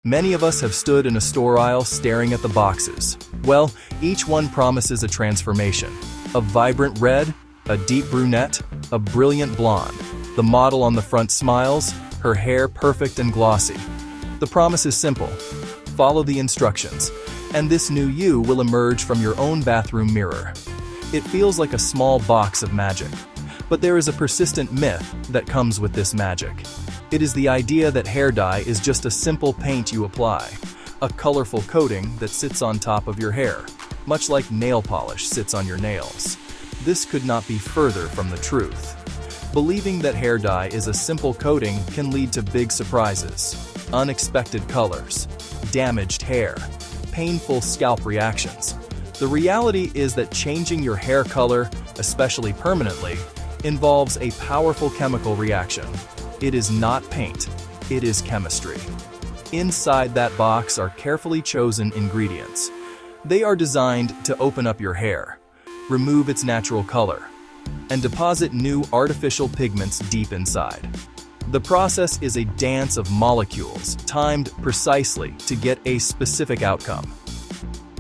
Many of us have stood in a store aisle staring at the boxes. Well, each one promises a transformation. A vibrant red, a deep brunette, a brilliant blonde. The model on the front smiles, her hair perfect and glossy. The promise is simple. Follow the instructions, and this new you will emerge from your own bathroom mirror. It feels like a small box of magic, but there is a persistent myth that comes with this magic. It is the idea that hair dye is just a simple paint you apply, a colorful coating that sits on top of your hair, much like nail polish sits on your nails. This could not be further from the truth. Believing that hair dye is a simple coating can lead to big surprises, unexpected colors, damaged hair, painful scalp reactions. The reality is that changing your hair color, especially permanently, involves a powerful chemical reaction. It is not paint, it is chemistry. Inside that box are carefully chosen ingredients. They are designed to open up your hair, remove its natural color, and deposit new artificial pigments deep inside. The process is a dance of molecules, timed precisely to get a specific outcome.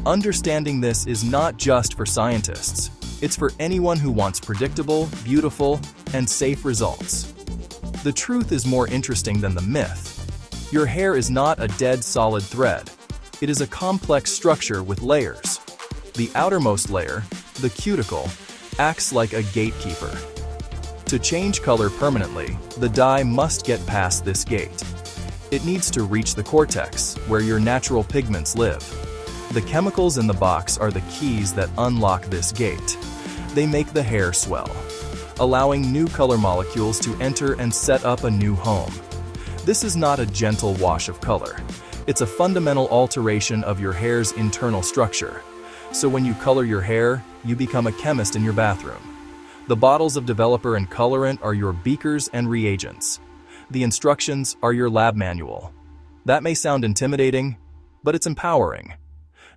Understanding this is not just for scientists. It's for anyone who wants predictable, beautiful, and safe results. The truth is more interesting than the myth. Your hair is not a dead solid thread. It is a complex structure with layers. The outermost layer, the cuticle, acts like a gatekeeper. To change color permanently, the dye must get past this gate. It needs to reach the cortex, where your natural pigments live. The chemicals in the box are the keys that unlock this gate. They make the hair swell, allowing new color molecules to enter and set up a new home. This is not a gentle wash of color. It's a fundamental alteration of your hair's internal structure. So when you color your hair, you become a chemist in your bathroom. The bottles of developer and colorant are your beakers and reagents. The instructions are your lab manual. That may sound intimidating, but it's empowering.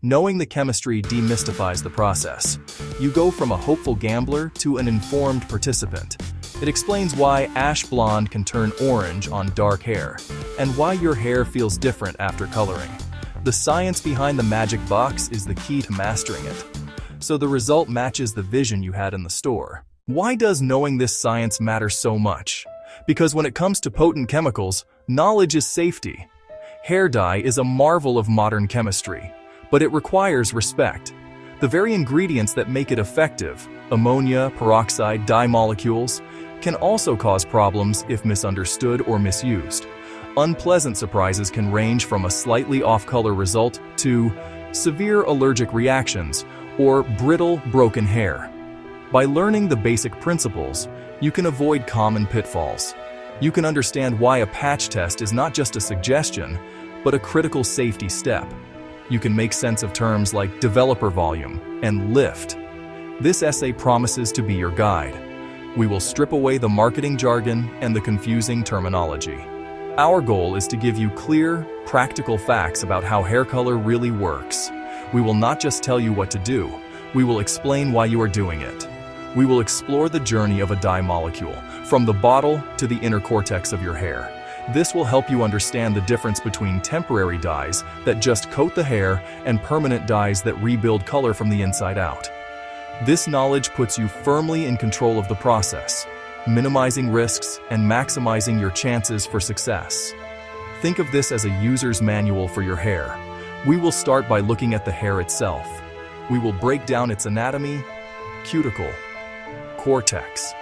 Knowing the chemistry demystifies the process. You go from a hopeful gambler to an informed participant. It explains why ash blonde can turn orange on dark hair, and why your hair feels different after coloring. The science behind the magic box is the key to mastering it, so the result matches the vision you had in the store. Why does knowing this science matter so much? Because when it comes to potent chemicals, knowledge is safety. Hair dye is a marvel of modern chemistry, but it requires respect. The very ingredients that make it effective, ammonia, peroxide, dye molecules, can also cause problems if misunderstood or misused. Unpleasant surprises can range from a slightly off-color result to severe allergic reactions or brittle, broken hair. By learning the basic principles, you can avoid common pitfalls. You can understand why a patch test is not just a suggestion, but a critical safety step. You can make sense of terms like developer volume and lift. This essay promises to be your guide. We will strip away the marketing jargon and the confusing terminology. Our goal is to give you clear, practical facts about how hair color really works. We will not just tell you what to do, we will explain why you are doing it. We will explore the journey of a dye molecule, from the bottle to the inner cortex of your hair. This will help you understand the difference between temporary dyes that just coat the hair and permanent dyes that rebuild color from the inside out. This knowledge puts you firmly in control of the process, minimizing risks and maximizing your chances for success. Think of this as a user's manual for your hair. We will start by looking at the hair itself. We will break down its anatomy, cuticle, cortex,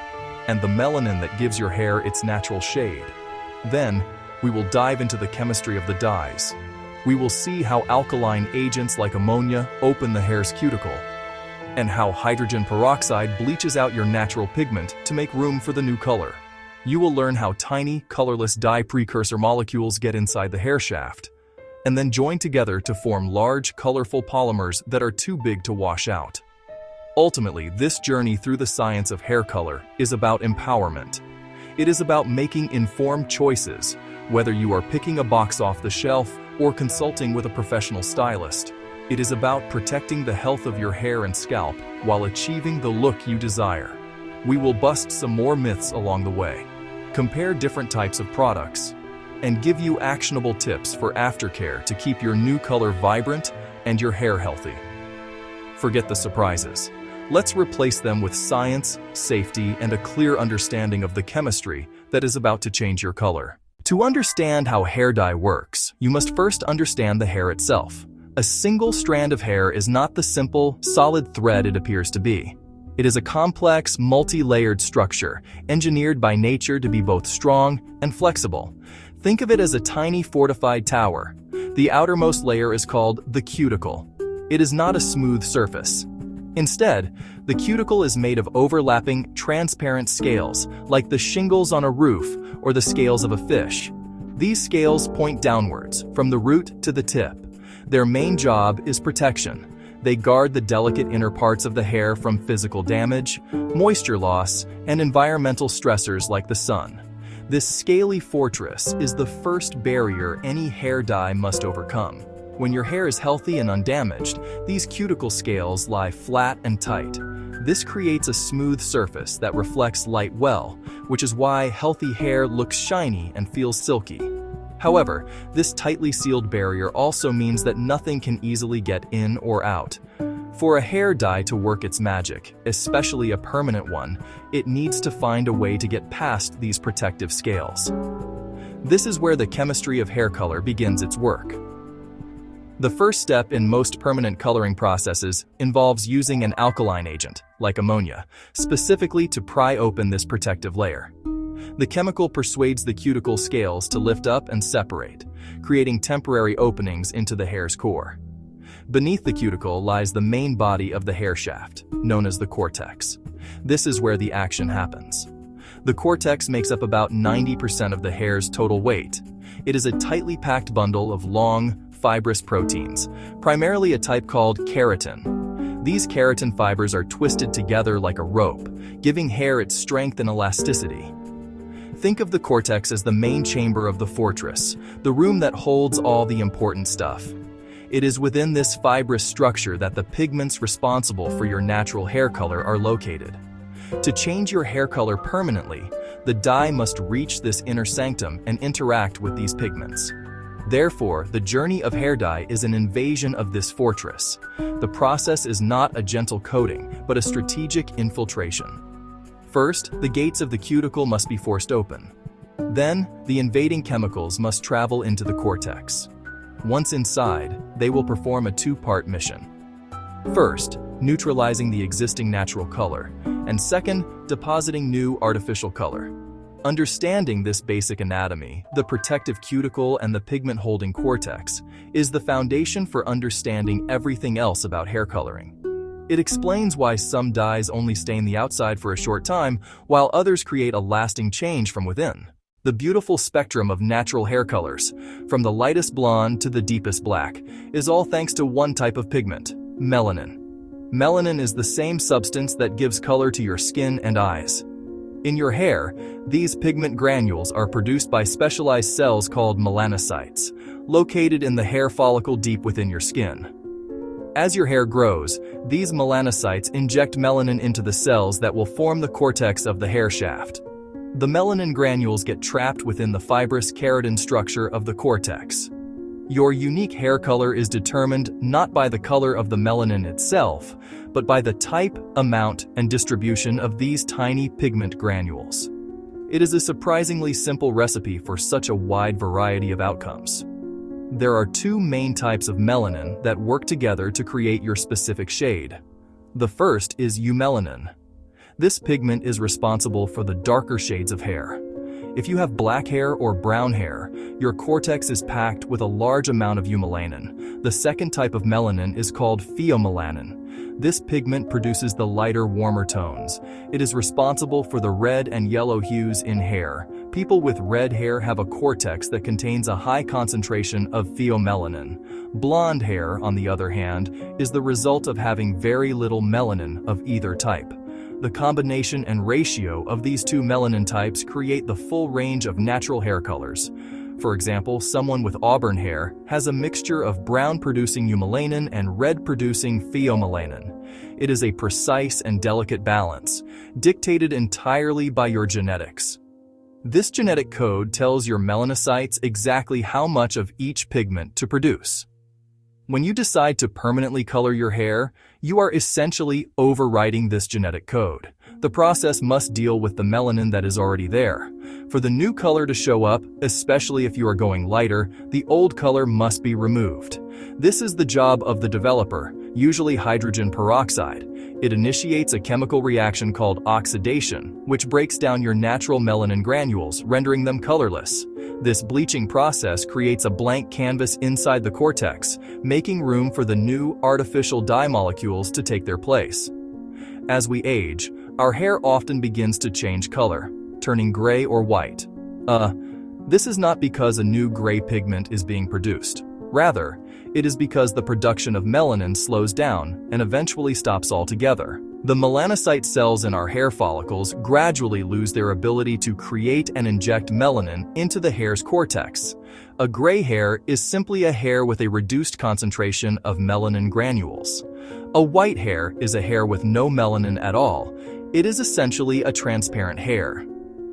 and the melanin that gives your hair its natural shade. Then, we will dive into the chemistry of the dyes. We will see how alkaline agents like ammonia open the hair's cuticle, and how hydrogen peroxide bleaches out your natural pigment to make room for the new color. You will learn how tiny, colorless dye precursor molecules get inside the hair shaft, and then join together to form large, colorful polymers that are too big to wash out. Ultimately, this journey through the science of hair color is about empowerment. It is about making informed choices, whether you are picking a box off the shelf or consulting with a professional stylist. It is about protecting the health of your hair and scalp while achieving the look you desire. We will bust some more myths along the way. Compare different types of products. and give you actionable tips for aftercare to keep your new color vibrant and your hair healthy. Forget the surprises. Let's replace them with science, safety, and a clear understanding of the chemistry that is about to change your color. To understand how hair dye works, you must first understand the hair itself. A single strand of hair is not the simple, solid thread it appears to be. It is a complex, multi-layered structure, engineered by nature to be both strong and flexible. Think of it as a tiny fortified tower. The outermost layer is called the cuticle. It is not a smooth surface. Instead, the cuticle is made of overlapping, transparent scales, like the shingles on a roof or the scales of a fish. These scales point downwards, from the root to the tip. Their main job is protection. They guard the delicate inner parts of the hair from physical damage, moisture loss, and environmental stressors like the sun. This scaly fortress is the first barrier any hair dye must overcome. When your hair is healthy and undamaged, these cuticle scales lie flat and tight. This creates a smooth surface that reflects light well, which is why healthy hair looks shiny and feels silky. However, this tightly sealed barrier also means that nothing can easily get in or out. For a hair dye to work its magic, especially a permanent one, it needs to find a way to get past these protective scales. This is where the chemistry of hair color begins its work. The first step in most permanent coloring processes involves using an alkaline agent, like ammonia, specifically to pry open this protective layer. The chemical persuades the cuticle scales to lift up and separate, creating temporary openings into the hair's core. Beneath the cuticle lies the main body of the hair shaft, known as the cortex. This is where the action happens. The cortex makes up about 90% of the hair's total weight. It is a tightly packed bundle of long, fibrous proteins, primarily a type called keratin. These keratin fibers are twisted together like a rope, giving hair its strength and elasticity. Think of the cortex as the main chamber of the fortress, the room that holds all the important stuff. It is within this fibrous structure that the pigments responsible for your natural hair color are located. To change your hair color permanently, the dye must reach this inner sanctum and interact with these pigments. Therefore, the journey of hair dye is an invasion of this fortress. The process is not a gentle coating, but a strategic infiltration. First, the gates of the cuticle must be forced open. Then, the invading chemicals must travel into the cortex. Once inside, they will perform a two-part mission. First, neutralizing the existing natural color, and second, depositing new artificial color. Understanding this basic anatomy, the protective cuticle and the pigment-holding cortex, is the foundation for understanding everything else about hair coloring. It explains why some dyes only stain the outside for a short time, while others create a lasting change from within. The beautiful spectrum of natural hair colors, from the lightest blonde to the deepest black, is all thanks to one type of pigment, melanin. Melanin is the same substance that gives color to your skin and eyes. In your hair, these pigment granules are produced by specialized cells called melanocytes, located in the hair follicle deep within your skin. As your hair grows, these melanocytes inject melanin into the cells that will form the cortex of the hair shaft. The melanin granules get trapped within the fibrous keratin structure of the cortex. Your unique hair color is determined not by the color of the melanin itself, but by the type, amount, and distribution of these tiny pigment granules. It is a surprisingly simple recipe for such a wide variety of outcomes. There are two main types of melanin that work together to create your specific shade. The first is eumelanin. This pigment is responsible for the darker shades of hair. If you have black hair or brown hair, your cortex is packed with a large amount of eumelanin. The second type of melanin is called pheomelanin. This pigment produces the lighter, warmer tones. It is responsible for the red and yellow hues in hair. People with red hair have a cortex that contains a high concentration of pheomelanin. Blonde hair, on the other hand, is the result of having very little melanin of either type. The combination and ratio of these two melanin types create the full range of natural hair colors. For example, someone with auburn hair has a mixture of brown-producing eumelanin and red-producing pheomelanin. It is a precise and delicate balance, dictated entirely by your genetics. This genetic code tells your melanocytes exactly how much of each pigment to produce. When you decide to permanently color your hair, you are essentially overwriting this genetic code. The process must deal with the melanin that is already there. For the new color to show up, especially if you are going lighter, the old color must be removed. This is the job of the developer, usually hydrogen peroxide. It initiates a chemical reaction called oxidation, which breaks down your natural melanin granules, rendering them colorless. This bleaching process creates a blank canvas inside the cortex, making room for the new artificial dye molecules to take their place. As we age, our hair often begins to change color, turning gray or white. This is not because a new gray pigment is being produced. Rather, it is because the production of melanin slows down and eventually stops altogether. The melanocyte cells in our hair follicles gradually lose their ability to create and inject melanin into the hair's cortex. A gray hair is simply a hair with a reduced concentration of melanin granules. A white hair is a hair with no melanin at all. It is essentially a transparent hair.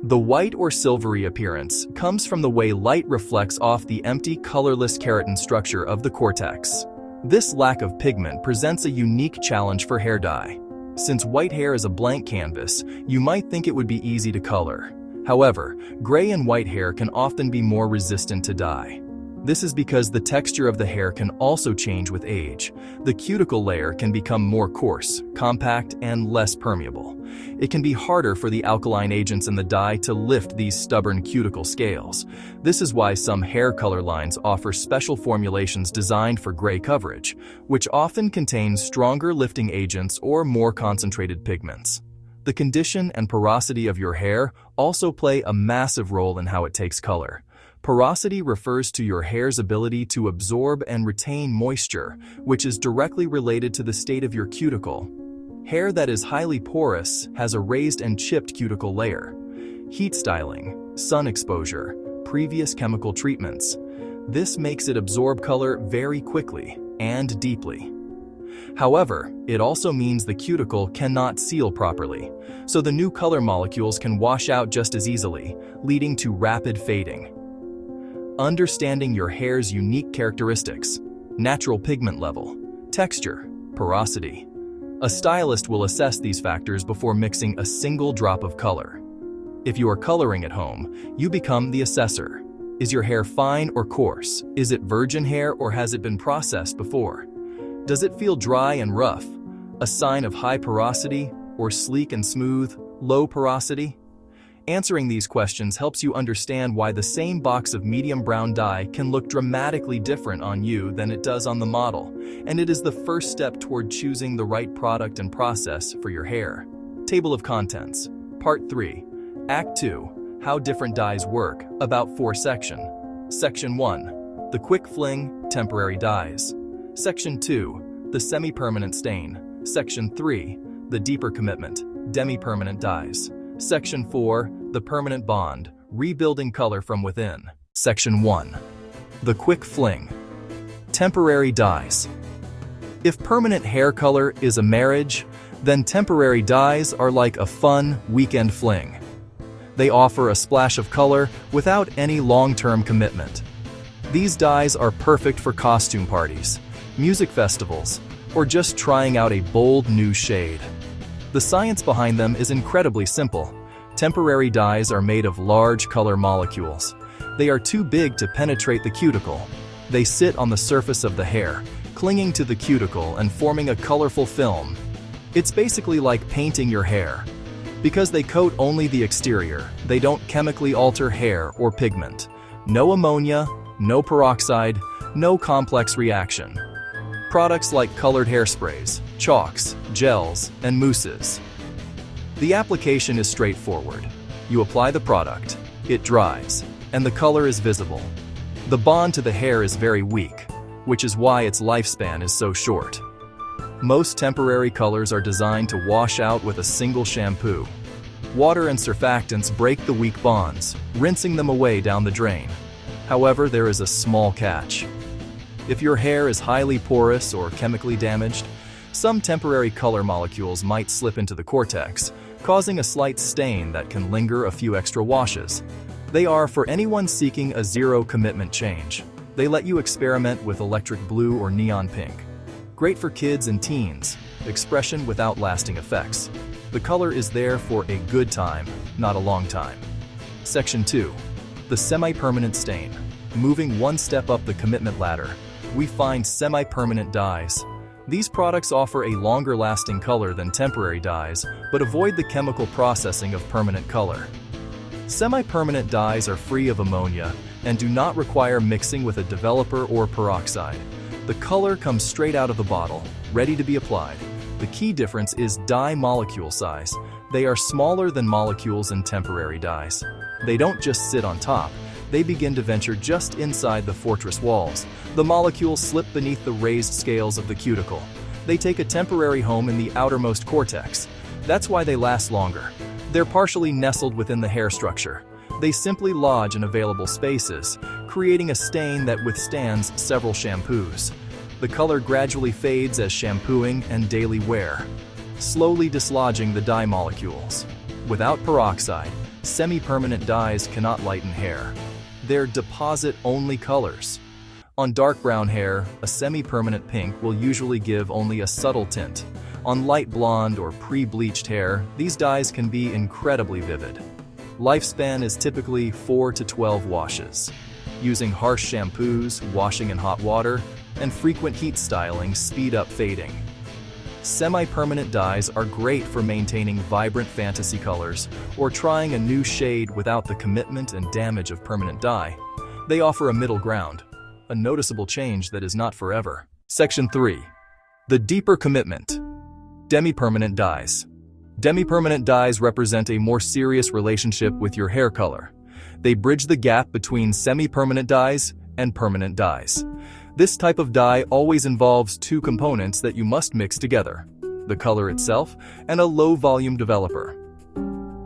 The white or silvery appearance comes from the way light reflects off the empty, colorless keratin structure of the cortex. This lack of pigment presents a unique challenge for hair dye. Since white hair is a blank canvas, you might think it would be easy to color. However, gray and white hair can often be more resistant to dye. This is because the texture of the hair can also change with age. The cuticle layer can become more coarse, compact, and less permeable. It can be harder for the alkaline agents in the dye to lift these stubborn cuticle scales. This is why some hair color lines offer special formulations designed for gray coverage, which often contain stronger lifting agents or more concentrated pigments. The condition and porosity of your hair also play a massive role in how it takes color. Porosity refers to your hair's ability to absorb and retain moisture, which is directly related to the state of your cuticle. Hair that is highly porous has a raised and chipped cuticle layer. Heat styling, sun exposure, previous chemical treatments. This makes it absorb color very quickly and deeply. However, it also means the cuticle cannot seal properly, so the new color molecules can wash out just as easily, leading to rapid fading. Understanding your hair's unique characteristics, natural pigment level, texture, porosity. A stylist will assess these factors before mixing a single drop of color. If you are coloring at home, you become the assessor. Is your hair fine or coarse? Is it virgin hair or has it been processed before? Does it feel dry and rough, a sign of high porosity, or sleek and smooth, low porosity? Answering these questions helps you understand why the same box of medium brown dye can look dramatically different on you than it does on the model, and it is the first step toward choosing the right product and process for your hair. Table of Contents. Part 3. Act 2. How different dyes work. About 4 section. Section 1. The quick fling, temporary dyes. Section 2. The semi-permanent stain. Section 3. The deeper commitment, demi-permanent dyes. Section 4. The permanent bond, rebuilding color from within. Section 1. The quick fling. Temporary dyes. If permanent hair color is a marriage, then temporary dyes are like a fun weekend fling. They offer a splash of color without any long-term commitment. These dyes are perfect for costume parties, music festivals, or just trying out a bold new shade. The science behind them is incredibly simple. Temporary dyes are made of large color molecules. They are too big to penetrate the cuticle. They sit on the surface of the hair, clinging to the cuticle and forming a colorful film. It's basically like painting your hair. Because they coat only the exterior, they don't chemically alter hair or pigment. No ammonia, no peroxide, no complex reaction. Products like colored hairsprays, chalks, gels, and mousses. The application is straightforward. You apply the product, it dries, and the color is visible. The bond to the hair is very weak, which is why its lifespan is so short. Most temporary colors are designed to wash out with a single shampoo. Water and surfactants break the weak bonds, rinsing them away down the drain. However, there is a small catch. If your hair is highly porous or chemically damaged, some temporary color molecules might slip into the cortex, causing a slight stain that can linger a few extra washes. They are for anyone seeking a zero-commitment change. They let you experiment with electric blue or neon pink. Great for kids and teens, expression without lasting effects. The color is there for a good time, not a long time. Section 2. The semi-permanent stain. Moving one step up the commitment ladder, we find semi-permanent dyes. These products offer a longer-lasting color than temporary dyes, but avoid the chemical processing of permanent color. Semi-permanent dyes are free of ammonia and do not require mixing with a developer or peroxide. The color comes straight out of the bottle, ready to be applied. The key difference is dye molecule size. They are smaller than molecules in temporary dyes. They don't just sit on top, they begin to venture just inside the fortress walls. The molecules slip beneath the raised scales of the cuticle. They take a temporary home in the outermost cortex. That's why they last longer. They're partially nestled within the hair structure. They simply lodge in available spaces, creating a stain that withstands several shampoos. The color gradually fades as shampooing and daily wear, slowly dislodging the dye molecules. Without peroxide, semi-permanent dyes cannot lighten hair. They're deposit-only colors. On dark brown hair, a semi-permanent pink will usually give only a subtle tint. On light blonde or pre-bleached hair, these dyes can be incredibly vivid. Lifespan is typically 4 to 12 washes. Using harsh shampoos, washing in hot water, and frequent heat styling speed up fading. Semi-permanent dyes are great for maintaining vibrant fantasy colors or trying a new shade without the commitment and damage of permanent dye. They offer a middle ground, a noticeable change that is not forever. Section 3. The deeper commitment. Demi-permanent dyes. Demi-permanent dyes represent a more serious relationship with your hair color. They bridge the gap between semi-permanent dyes and permanent dyes. This type of dye always involves two components that you must mix together: the color itself and a low-volume developer.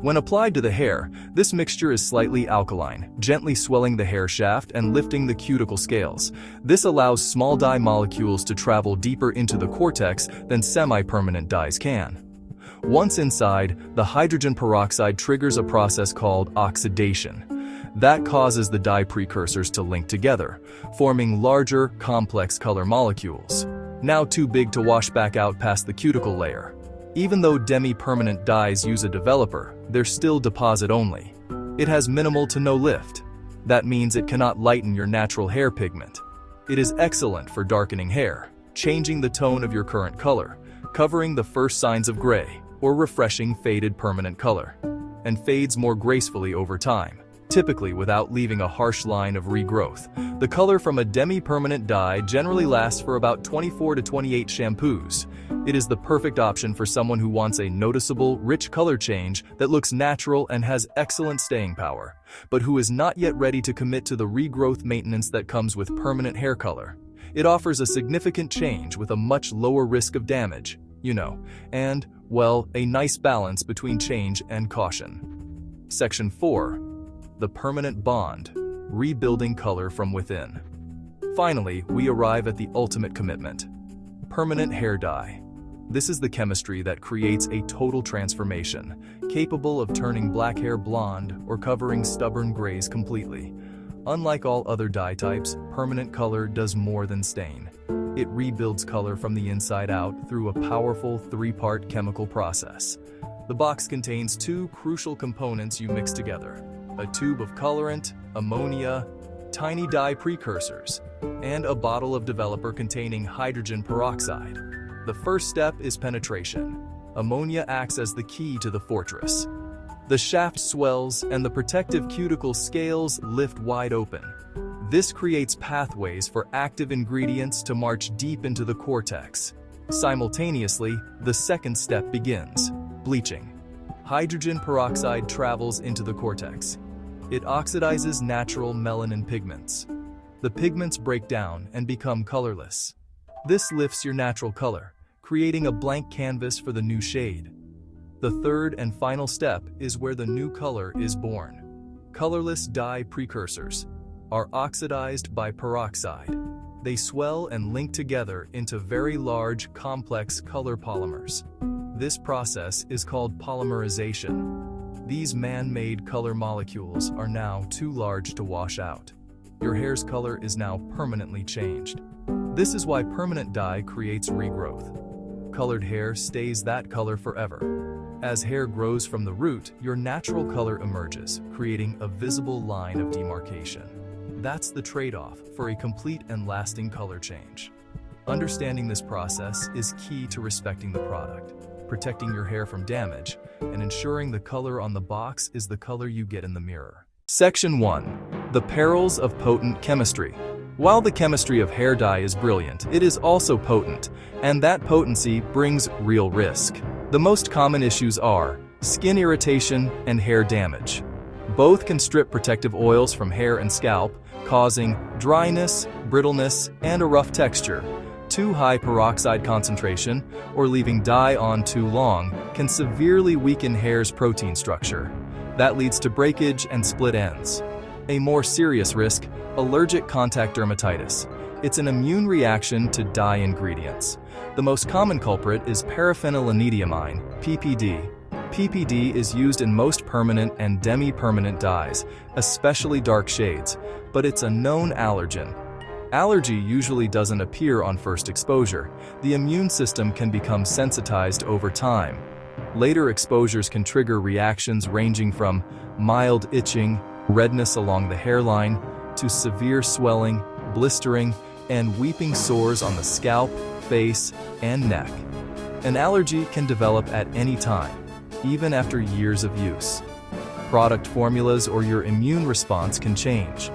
When applied to the hair, this mixture is slightly alkaline, gently swelling the hair shaft and lifting the cuticle scales. This allows small dye molecules to travel deeper into the cortex than semi-permanent dyes can. Once inside, the hydrogen peroxide triggers a process called oxidation. That causes the dye precursors to link together, forming larger, complex color molecules, now too big to wash back out past the cuticle layer. Even though demi-permanent dyes use a developer, they're still deposit-only. It has minimal to no lift. That means it cannot lighten your natural hair pigment. It is excellent for darkening hair, changing the tone of your current color, covering the first signs of gray, or refreshing faded permanent color, and fades more gracefully over time, typically without leaving a harsh line of regrowth. The color from a demi-permanent dye generally lasts for about 24 to 28 shampoos. It is the perfect option for someone who wants a noticeable, rich color change that looks natural and has excellent staying power, but who is not yet ready to commit to the regrowth maintenance that comes with permanent hair color. It offers a significant change with a much lower risk of damage, and, well, a nice balance between change and caution. Section 4. The permanent bond, rebuilding color from within. Finally, we arrive at the ultimate commitment: permanent hair dye. This is the chemistry that creates a total transformation, capable of turning black hair blonde or covering stubborn grays completely. Unlike all other dye types, permanent color does more than stain. It rebuilds color from the inside out through a powerful three-part chemical process. The box contains two crucial components you mix together: a tube of colorant, ammonia, tiny dye precursors, and a bottle of developer containing hydrogen peroxide. The first step is penetration. Ammonia acts as the key to the fortress. The shaft swells and the protective cuticle scales lift wide open. This creates pathways for active ingredients to march deep into the cortex. Simultaneously, the second step begins: bleaching. Hydrogen peroxide travels into the cortex. It oxidizes natural melanin pigments. The pigments break down and become colorless. This lifts your natural color, creating a blank canvas for the new shade. The third and final step is where the new color is born. Colorless dye precursors are oxidized by peroxide. They swell and link together into very large, complex color polymers. This process is called polymerization. These man-made color molecules are now too large to wash out. Your hair's color is now permanently changed. This is why permanent dye creates regrowth. Colored hair stays that color forever. As hair grows from the root, your natural color emerges, creating a visible line of demarcation. That's the trade-off for a complete and lasting color change. Understanding this process is key to respecting the product, protecting your hair from damage, and ensuring the color on the box is the color you get in the mirror. Section 1. The perils of potent chemistry. While the chemistry of hair dye is brilliant, it is also potent, and that potency brings real risk. The most common issues are skin irritation and hair damage. Both can strip protective oils from hair and scalp, causing dryness, brittleness, and a rough texture. Too high peroxide concentration, or leaving dye on too long, can severely weaken hair's protein structure. That leads to breakage and split ends. A more serious risk, allergic contact dermatitis. It's an immune reaction to dye ingredients. The most common culprit is paraphenylenediamine, PPD. PPD is used in most permanent and demi-permanent dyes, especially dark shades, but it's a known allergen. Allergy usually doesn't appear on first exposure. The immune system can become sensitized over time. Later exposures can trigger reactions ranging from mild itching, redness along the hairline, to severe swelling, blistering, and weeping sores on the scalp, face, and neck. An allergy can develop at any time, even after years of use. Product formulas or your immune response can change.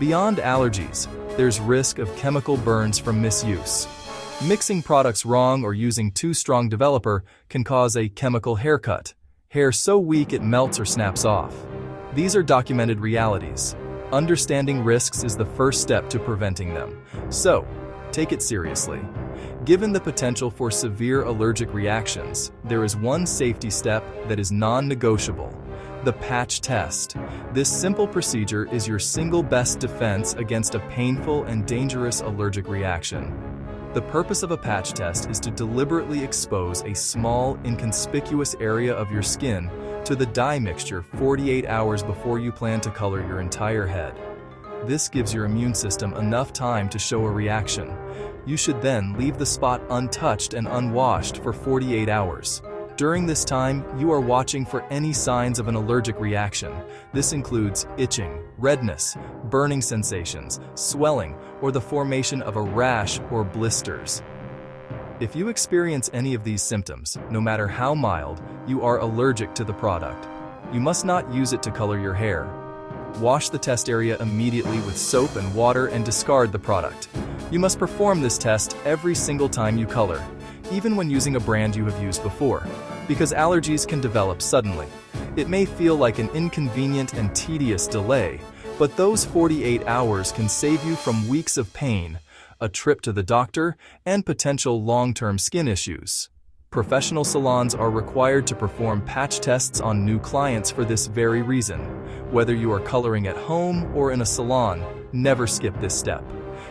Beyond allergies, there's risk of chemical burns from misuse. Mixing products wrong or using too strong developer can cause a chemical haircut, hair so weak it melts or snaps off. These are documented realities. Understanding risks is the first step to preventing them. So, take it seriously. Given the potential for severe allergic reactions, there is one safety step that is non-negotiable: the patch test. This simple procedure is your single best defense against a painful and dangerous allergic reaction. The purpose of a patch test is to deliberately expose a small, inconspicuous area of your skin to the dye mixture 48 hours before you plan to color your entire head. This gives your immune system enough time to show a reaction. You should then leave the spot untouched and unwashed for 48 hours. During this time, you are watching for any signs of an allergic reaction. This includes itching, redness, burning sensations, swelling, or the formation of a rash or blisters. If you experience any of these symptoms, no matter how mild, you are allergic to the product. You must not use it to color your hair. Wash the test area immediately with soap and water and discard the product. You must perform this test every single time you color, even when using a brand you have used before, because allergies can develop suddenly. It may feel like an inconvenient and tedious delay, but those 48 hours can save you from weeks of pain, a trip to the doctor, and potential long-term skin issues. Professional salons are required to perform patch tests on new clients for this very reason. Whether you are coloring at home or in a salon, never skip this step.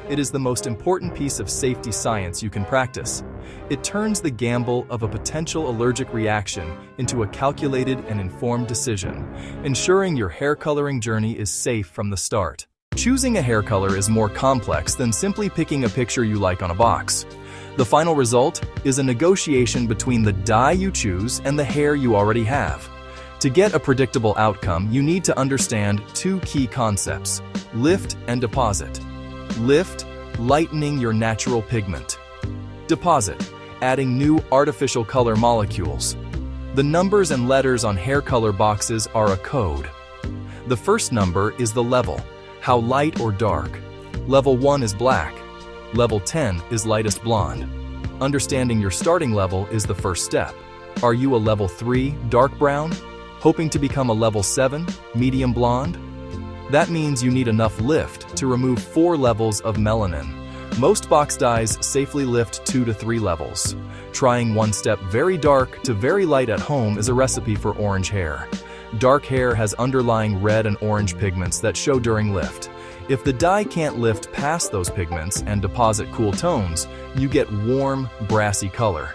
It is the most important piece of safety science you can practice. It turns the gamble of a potential allergic reaction into a calculated and informed decision, ensuring your hair coloring journey is safe from the start. Choosing a hair color is more complex than simply picking a picture you like on a box. The final result is a negotiation between the dye you choose and the hair you already have. To get a predictable outcome, you need to understand two key concepts: lift and deposit. Lift, lightening your natural pigment. Deposit, adding new artificial color molecules. The numbers and letters on hair color boxes are a code. The first number is the level, how light or dark. Level 1 is black. Level 10 is lightest blonde. Understanding your starting level is the first step. Are you a level 3, dark brown? Hoping to become a level 7, medium blonde? That means you need enough lift to remove 4 levels of melanin. Most box dyes safely lift 2 to 3 levels. Trying one step very dark to very light at home is a recipe for orange hair. Dark hair has underlying red and orange pigments that show during lift. If the dye can't lift past those pigments and deposit cool tones, you get warm, brassy color.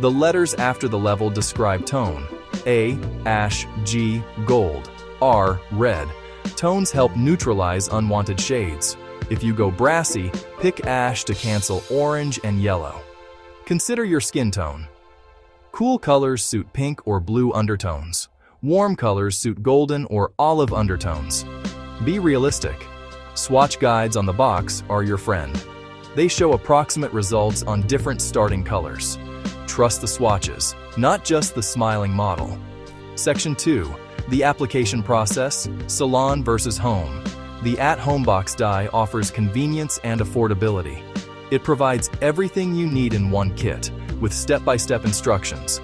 The letters after the level describe tone. A, ash, G, gold, R, red. Tones help neutralize unwanted shades. If you go brassy, pick ash to cancel orange and yellow. Consider your skin tone. Cool colors suit pink or blue undertones. Warm colors suit golden or olive undertones. Be realistic. Swatch guides on the box are your friend. They show approximate results on different starting colors. Trust the swatches, not just the smiling model. Section 2. The application process, Salon versus home. The at-home box dye offers convenience and affordability. It provides everything you need in one kit, with step-by-step instructions.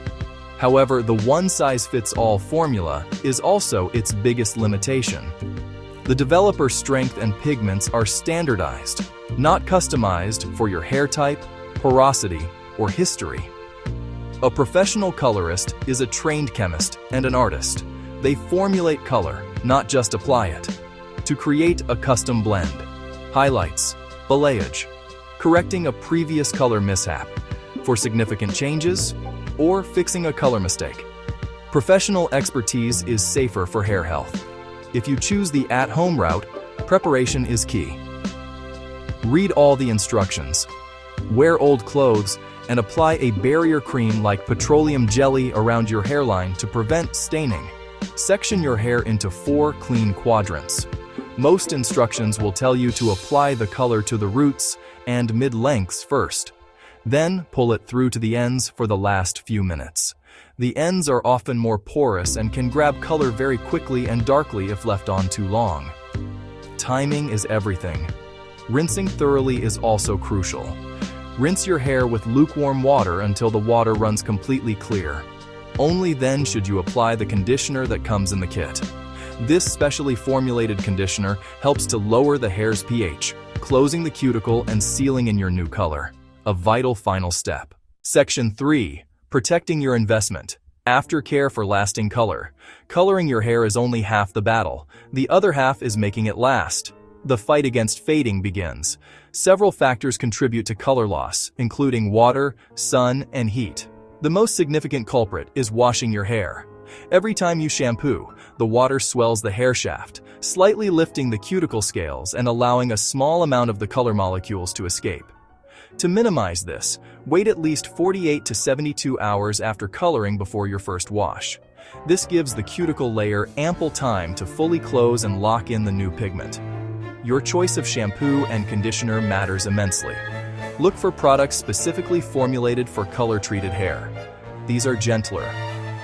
However, the one-size-fits-all formula is also its biggest limitation. The developer's strength and pigments are standardized, not customized for your hair type, porosity, or history. A professional colorist is a trained chemist and an artist. They formulate color, not just apply it. To create a custom blend, highlights, balayage, correcting a previous color mishap, for significant changes, or fixing a color mistake. Professional expertise is safer for hair health. If you choose the at-home route, preparation is key. Read all the instructions. Wear old clothes and apply a barrier cream like petroleum jelly around your hairline to prevent staining. Section your hair into 4 clean quadrants. Most instructions will tell you to apply the color to the roots and mid-lengths first. Then pull it through to the ends for the last few minutes. The ends are often more porous and can grab color very quickly and darkly if left on too long. Timing is everything. Rinsing thoroughly is also crucial. Rinse your hair with lukewarm water until the water runs completely clear. Only then should you apply the conditioner that comes in the kit. This specially formulated conditioner helps to lower the hair's pH, closing the cuticle and sealing in your new color. A vital final step. Section 3. Protecting your investment. Aftercare for lasting color. Coloring your hair is only half the battle. The other half is making it last. The fight against fading begins. Several factors contribute to color loss, including water, sun, and heat. The most significant culprit is washing your hair. Every time you shampoo, the water swells the hair shaft, slightly lifting the cuticle scales and allowing a small amount of the color molecules to escape. To minimize this, wait at least 48 to 72 hours after coloring before your first wash. This gives the cuticle layer ample time to fully close and lock in the new pigment. Your choice of shampoo and conditioner matters immensely. Look for products specifically formulated for color-treated hair. These are gentler,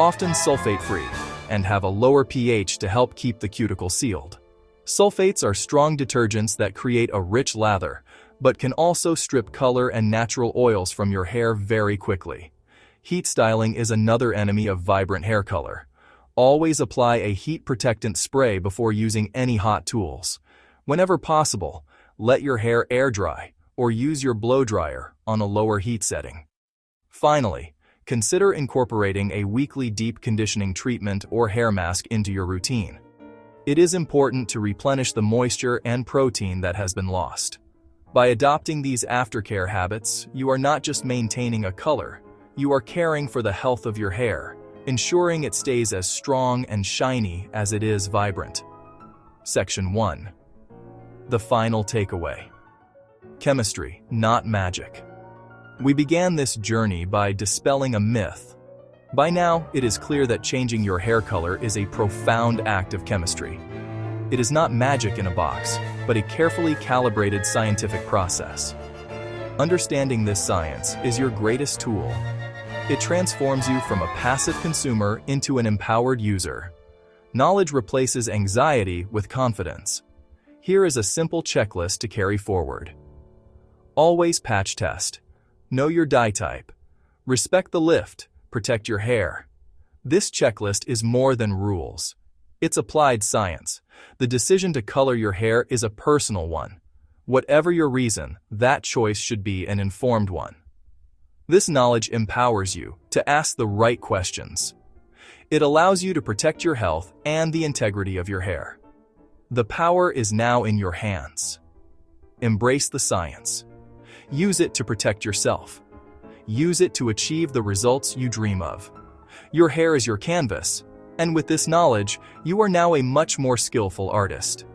often sulfate-free, and have a lower pH to help keep the cuticle sealed. Sulfates are strong detergents that create a rich lather, but can also strip color and natural oils from your hair very quickly. Heat styling is another enemy of vibrant hair color. Always apply a heat protectant spray before using any hot tools. Whenever possible, let your hair air dry or use your blow dryer on a lower heat setting. Finally, consider incorporating a weekly deep conditioning treatment or hair mask into your routine. It is important to replenish the moisture and protein that has been lost. By adopting these aftercare habits, you are not just maintaining a color, you are caring for the health of your hair, ensuring it stays as strong and shiny as it is vibrant. Section 1. The final takeaway. Chemistry, not magic. We began this journey by dispelling a myth. By now, it is clear that changing your hair color is a profound act of chemistry. It is not magic in a box, but a carefully calibrated scientific process. Understanding this science is your greatest tool. It transforms you from a passive consumer into an empowered user. Knowledge replaces anxiety with confidence. Here is a simple checklist to carry forward. Always patch test. Know your dye type. Respect the lift. Protect your hair. This checklist is more than rules. It's applied science. The decision to color your hair is a personal one. Whatever your reason, that choice should be an informed one. This knowledge empowers you to ask the right questions. It allows you to protect your health and the integrity of your hair. The power is now in your hands. Embrace the science. Use it to protect yourself. Use it to achieve the results you dream of. Your hair is your canvas, and with this knowledge, you are now a much more skillful artist.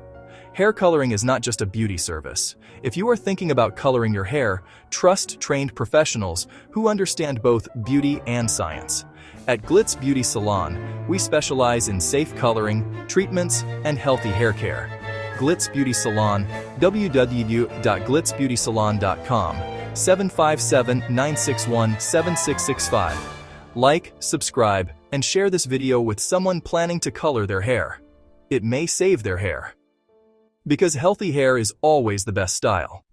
Hair coloring is not just a beauty service. If you are thinking about coloring your hair, trust trained professionals who understand both beauty and science. At Glitz Beauty Salon, we specialize in safe coloring, treatments, and healthy hair care. Glitz Beauty Salon, www.glitzbeautysalon.com, 757-961-7665. Like, subscribe, and share this video with someone planning to color their hair. It may save their hair. Because healthy hair is always the best style.